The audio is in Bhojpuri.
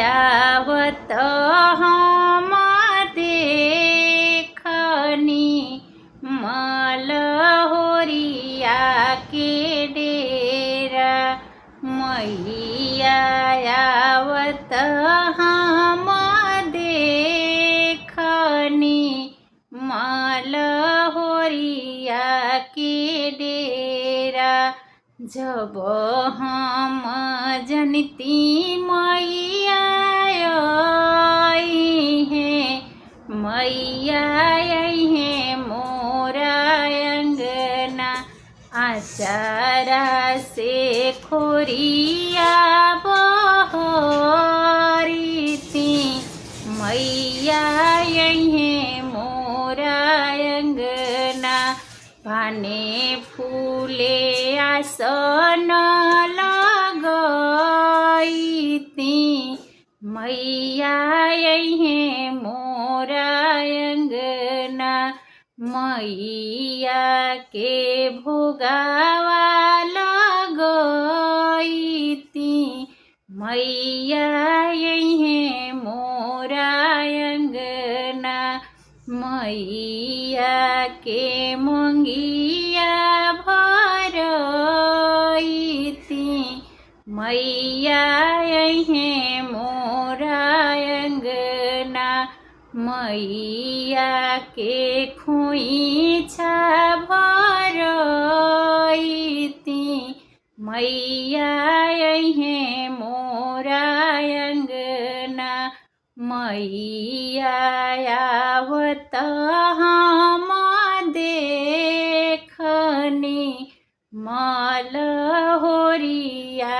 आवत हम देखनी मलहोरिया के डेरा। मैया आवत हम देखनी मलहोरिया के डेरा। जब हम जनती मैया आई हैं, मैया आई हैं मोरा अंगना। आचारा से खोरिया बहरीती, मैया आई हैं मोरा अंगना। पाने फूले आसन लगईती, मैया आई हैं मोरा अंगना। मैया के भोगावा लगईती, मैया आई हैं मोरा अंगना। मैया के मंगिया भरईती, मैया आई हैं मोरा अंगना। मैया के खोइछा भरईती, मैया आई हैं मोरा अंगना। मैया आवत हम देखनी मलहोरिया